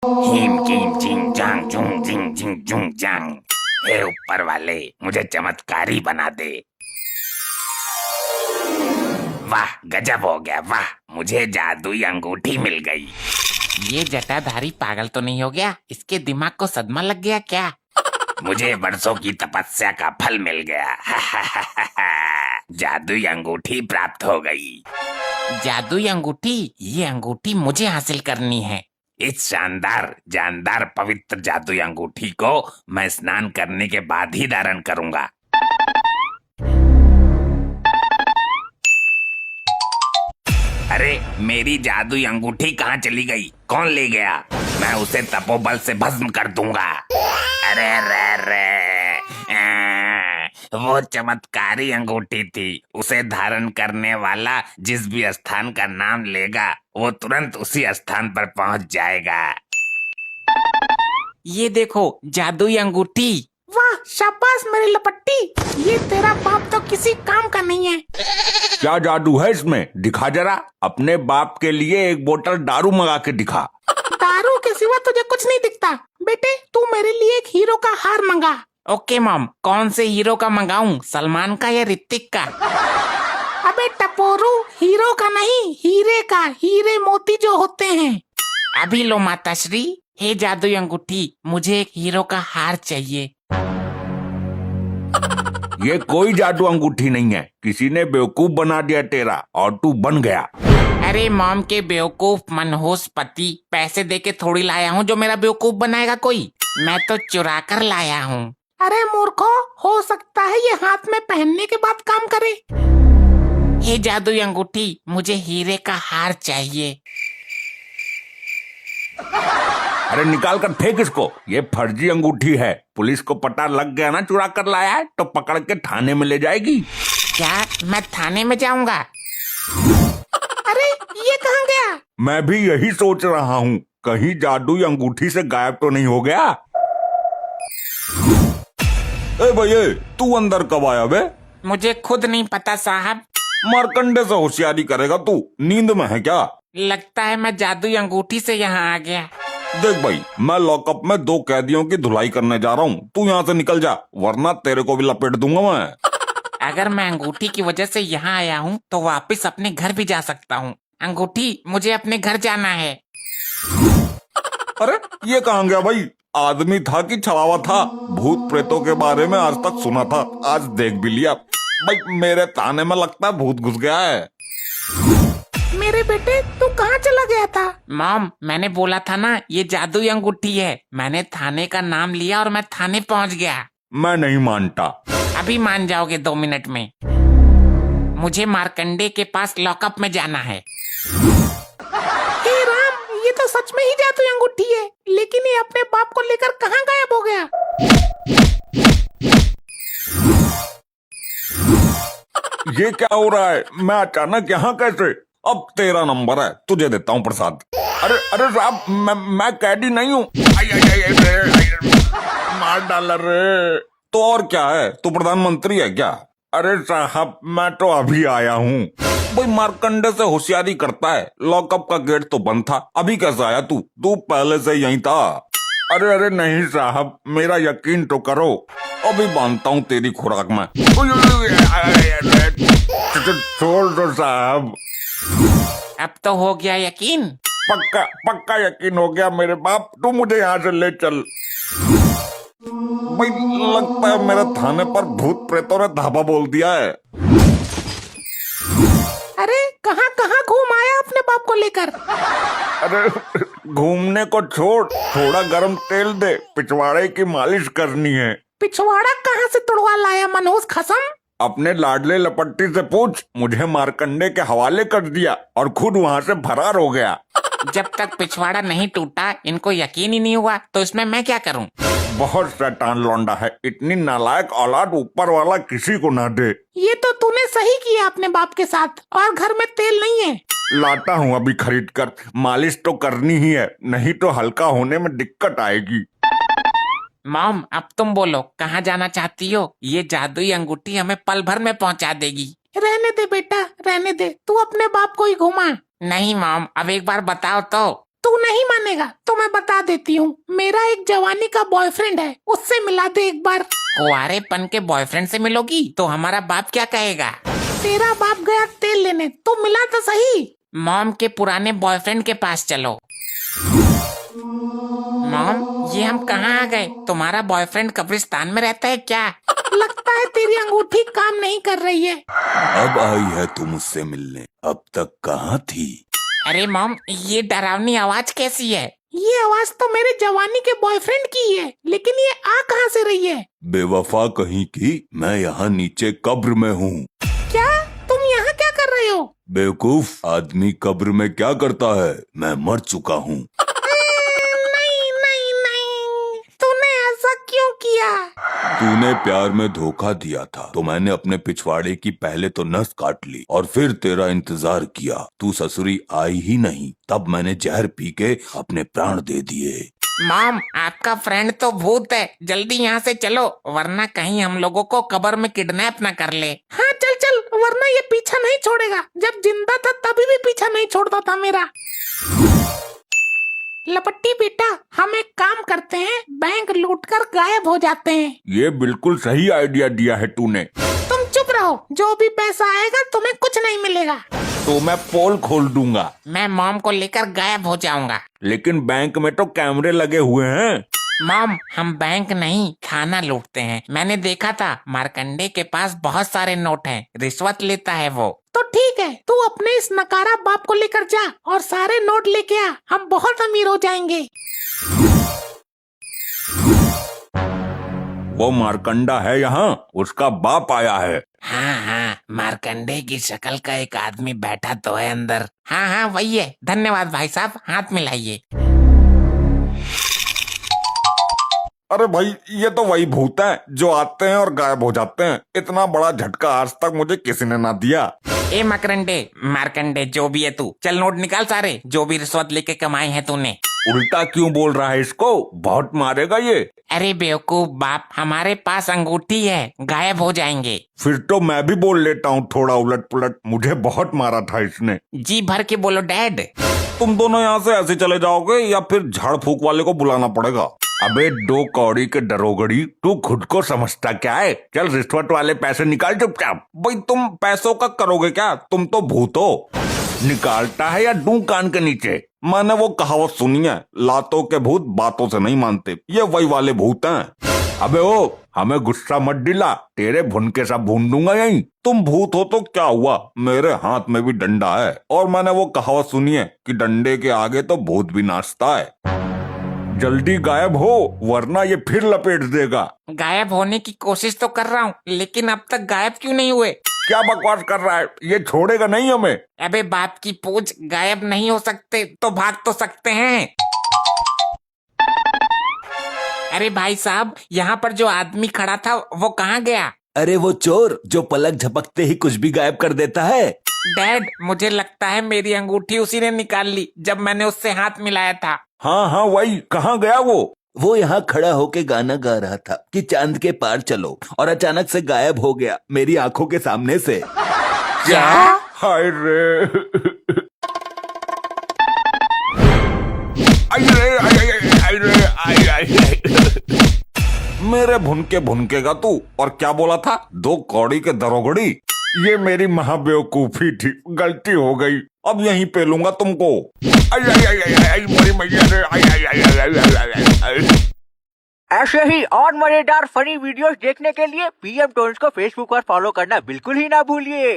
Him किम चिंग चांग चुंग चिंग चिंग चुंग चांग। हे ऊपर वाले, मुझे चमत्कारी बना दे। वाह, गजब हो गया, वाह, मुझे जादुई अंगूठी मिल गई। ये जटाधारी पागल तो नहीं हो गया? इसके दिमाग को सदमा लग गया क्या? मुझे बरसों की तपस्या का फल मिल गया। जादुई अंगूठी प्राप्त हो गई। जादुई अंगूठी? ये अंगूठी मुझे हासिल करनी है। इस शानदार जानदार पवित्र जादुई अंगूठी को मैं स्नान करने के बाद ही धारण करूंगा। अरे, मेरी जादुई अंगूठी कहाँ चली गई? कौन ले गया? मैं उसे तपोबल से भस्म कर दूंगा। अरे रे रे, वो चमत्कारी अंगूठी थी। उसे धारण करने वाला जिस भी स्थान का नाम लेगा, वो तुरंत उसी स्थान पर पहुंच जाएगा। ये देखो, जादुई अंगूठी। वाह, शाबाश मेरी लपट्टी। ये तेरा बाप तो किसी काम का नहीं है। क्या जादू है इसमें? दिखा जरा। अपने बाप के लिए एक बोतल दारू मंगा के दिखा। दारू के सिवा तुझे कुछ नहीं दिखता। बेटे, तू मेरे लिए एक हीरो का हार मंगा। ओके मॉम, कौन से हीरो का मंगाऊं? सलमान का या ऋतिक का? अबे टपोरू, हीरो का नहीं, हीरे का। हीरे मोती जो होते हैं। अभी लो माताश्री। हे जादुई अंगूठी, मुझे एक हीरो का हार चाहिए। ये कोई जादू अंगूठी नहीं है। किसी ने बेवकूफ बना दिया तेरा और तू बन गया। अरे मॉम के बेवकूफ मनहूस पति, पैसे देके थोड़ी लाया हूँ जो मेरा बेवकूफ बनाएगा कोई। मैं तो चुरा कर लाया हूँ। अरे मूर्खो, हो सकता है ये हाथ में पहनने के बाद काम करे। हे जादुई अंगूठी, मुझे हीरे का हार चाहिए। अरे निकाल कर फेंक इसको। ये फर्जी अंगूठी है। पुलिस को पता लग गया ना चुरा कर लाया है, तो पकड़ के थाने में ले जाएगी। क्या मैं थाने में जाऊंगा? अरे ये कहाँ गया? मैं भी यही सोच रहा हूँ, कहीं जादुई अंगूठी से गायब तो नहीं हो गया। ए भैया, तू अंदर कब आया बे? मुझे खुद नहीं पता साहब। मारकंडे से होशियारी करेगा तू? नींद में है क्या? लगता है मैं जादुई अंगूठी से यहाँ आ गया। देख भाई, मैं लॉकअप में 2 कैदियों की धुलाई करने जा रहा हूँ। तू यहाँ से निकल जा, वरना तेरे को भी लपेट दूंगा मैं। अगर मैं अंगूठी की वजह से यहाँ आया हूँ तो वापस अपने घर भी जा सकता हूँ। अंगूठी, मुझे अपने घर जाना है। अरे ये कहाँ गया भाई? आदमी था कि छलावा था? भूत प्रेतों के बारे में आज तक सुना था, आज देख भी लिया। भाई मेरे ताने में लगता है भूत घुस गया है। मेरे बेटे, तू कहाँ चला गया था? मॉम, मैंने बोला था ना ये जादुई अंगूठी है। मैंने थाने का नाम लिया और मैं थाने पहुँच गया। मैं नहीं मानता। अभी मान जाओगे 2 मिनट में। मुझे मार्कंडे के पास लॉकअप में जाना है। हे राम, ये तो सच में ही जादुई अंगूठी है। लेकिन ये अपने बाप को लेकर कहाँ गायब हो गया? ये क्या हो रहा है? मैं अचानक यहाँ कैसे? अब तेरा नंबर है, तुझे देता हूँ प्रसाद। अरे अरे साहब, मैं कैदी नहीं हूँ। मार डाला रे। तो और क्या है, तू प्रधानमंत्री है क्या? अरे साहब, मैं तो अभी आया हूँ। भाई मार्कंडे से होशियारी करता है। लॉकअप का गेट तो बंद था, अभी कैसे आया तू? तू पहले से यहीं था। अरे अरे नहीं साहब, मेरा यकीन तो करो, अभी बांधता हूँ तेरी खुराक में। छोड़ दो साहब। अब तो हो गया यकीन? पक्का पक्का यकीन हो गया मेरे बाप। तू मुझे यहाँ से ले चल। भाई लगता है मेरे थाने पर भूत प्रेतों ने धाबा बोल दिया है। अरे कहाँ कहाँ घूम आया अपने बाप को लेकर? अरे घूमने को छोड़, थोड़ा गरम तेल दे, पिछवाड़े की मालिश करनी है। पिछवाड़ा कहाँ से तुड़वा लाया मनहूस खसम? अपने लाडले लपट्टी से पूछ, मुझे मारकंडे के हवाले कर दिया और खुद वहाँ से फरार हो गया। जब तक पिछवाड़ा नहीं टूटा इनको यकीन ही नहीं हुआ, तो इसमें मैं क्या करूं? बहुत शैतान लौंडा है। इतनी नालायक औलाद ऊपर वाला किसी को ना दे। ये तो तूने सही किया अपने बाप के साथ। और घर में तेल नहीं है? लाता हूँ अभी खरीद कर। मालिश तो करनी ही है, नहीं तो हल्का होने में दिक्कत आएगी। मॉम, अब तुम बोलो, कहाँ जाना चाहती हो? ये जादुई अंगूठी हमें पल भर में पहुँचा देगी। रहने दे बेटा, रहने दे। तू अपने बाप को ही घुमा। नहीं मॉम, अब एक बार बताओ तो। तू नहीं मानेगा तो मैं बता देती हूँ। मेरा एक जवानी का बॉयफ्रेंड है, उससे मिला दे एक बार। कुंवारेपन के बॉयफ्रेंड से मिलोगी तो हमारा बाप क्या कहेगा? तेरा बाप गया तेल लेने, तो मिला तो सही। मॉम के पुराने बॉयफ्रेंड के पास चलो। मॉम, ये हम कहाँ आ गए? तुम्हारा बॉयफ्रेंड कब्रिस्तान में रहता है क्या? लगता है तेरी अंगूठी काम नहीं कर रही है। अब आई है तू मुझसे मिलने, अब तक कहाँ थी? अरे मॉम, ये डरावनी आवाज कैसी है? ये आवाज तो मेरे जवानी के बॉयफ्रेंड की है, लेकिन ये आ कहाँ से रही है? बेवफा कहीं की, मैं यहाँ नीचे कब्र में हूँ। क्या तुम यहाँ क्या कर रहे हो? बेवकूफ, आदमी कब्र में क्या करता है? मैं मर चुका हूँ। नहीं नहीं नहीं, तूने ऐसा क्यों किया? तूने प्यार में धोखा दिया था तो मैंने अपने पिछवाड़े की पहले तो नस काट ली और फिर तेरा इंतजार किया। तू ससुरी आई ही नहीं, तब मैंने जहर पी के अपने प्राण दे दिए। मॉम, आपका फ्रेंड तो भूत है, जल्दी यहाँ से चलो वरना कहीं हम लोगों को कब्र में किडनैप न कर ले। हाँ चल चल, वरना ये पीछा नहीं छोड़ेगा। जब जिंदा था तभी भी पीछा नहीं छोड़ता था मेरा। लपट्टी बेटा, हम एक काम करते हैं, बैंक लूटकर गायब हो जाते हैं। ये बिल्कुल सही आइडिया दिया है तूने। तुम चुप रहो, जो भी पैसा आएगा तुम्हें कुछ नहीं मिलेगा। तो मैं पोल खोल दूंगा। मैं मॉम को लेकर गायब हो जाऊंगा। लेकिन बैंक में तो कैमरे लगे हुए हैं। मॉम, हम बैंक नहीं खाना लूटते हैं। मैंने देखा था, मार्कंडे के पास बहुत सारे नोट हैं, रिश्वत लेता है वो। तो ठीक है, तू अपने इस नकारा बाप को लेकर जा और सारे नोट लेके आ, हम बहुत अमीर हो जाएंगे। वो मार्कंडा है यहाँ, उसका बाप आया है। हाँ हाँ, मार्कंडे की शक्ल का एक आदमी बैठा तो है अंदर। हाँ हाँ वही है। धन्यवाद भाई साहब, हाथ मिलाइए। अरे भाई, ये तो वही भूत है जो आते हैं और गायब हो जाते हैं। इतना बड़ा झटका आज तक मुझे किसी ने ना दिया। ए मकरंडे, मार्कंडे, जो भी है तू, चल नोट निकाल सारे, जो भी रिश्वत लेके कमाए हैं तूने। उल्टा क्यों बोल रहा है इसको? बहुत मारेगा ये। अरे बेवकूफ बाप, हमारे पास अंगूठी है, गायब हो जाएंगे। फिर तो मैं भी बोल लेता हूँ थोड़ा उलट पुलट। मुझे बहुत मारा था इसने। जी भर के बोलो डैड। तुम दोनों यहाँ से ऐसे चले जाओगे या फिर झाड़ फूक वाले को बुलाना पड़ेगा। अबे दो कौड़ी के डरोगड़ी, तू खुद को समझता क्या है? चल रिश्वत वाले पैसे निकाल चुपचाप। भाई तुम पैसों का करोगे क्या? तुम तो भूत हो। निकालता है या दूं कान के नीचे? मैंने वो कहावत सुनी है, लातों के भूत बातों से नहीं मानते। ये वही वाले भूत हैं। अबे ओ, हमें गुस्सा मत दिला, तेरे भुनके सा भून दूंगा यहीं। तुम भूत हो तो क्या हुआ, मेरे हाथ में भी डंडा है। और मैंने वो कहावत सुनी है कि डंडे के आगे तो भूत भी नाचता है। जल्दी गायब हो वरना ये फिर लपेट देगा। गायब होने की कोशिश तो कर रहा हूँ, लेकिन अब तक गायब क्यों नहीं हुए? क्या बकवास कर रहा है? ये छोड़ेगा नहीं हमें। अबे बाप की पूछ, गायब नहीं हो सकते तो भाग तो सकते हैं। अरे भाई साहब, यहाँ पर जो आदमी खड़ा था वो कहाँ गया? अरे वो चोर जो पलक झपकते ही कुछ भी गायब कर देता है। डैड, मुझे लगता है मेरी अंगूठी उसी ने निकाल ली जब मैंने उससे हाथ मिलाया था। हाँ हाँ वही, कहाँ गया वो यहाँ खड़ा होके गाना गा रहा था कि चांद के पार चलो, और अचानक से गायब हो गया मेरी आंखों के सामने से। क्या? हाय रे, आई रे, आई रे, आई। मेरे भुनके भुनकेगा तू। और क्या बोला था? दो कौड़ी के दरोगड़ी। ये मेरी महाबेवकूफी थी, गलती हो गई। अब यहीं पे लूंगा तुमको। आई आई आई आई आई मेरी मैया रे, आई आई आई आई आई आई। ऐसे ही और मजेदार फनी वीडियोस देखने के लिए PM टोन्स को फेसबुक पर फॉलो करना बिल्कुल ही ना भूलिए।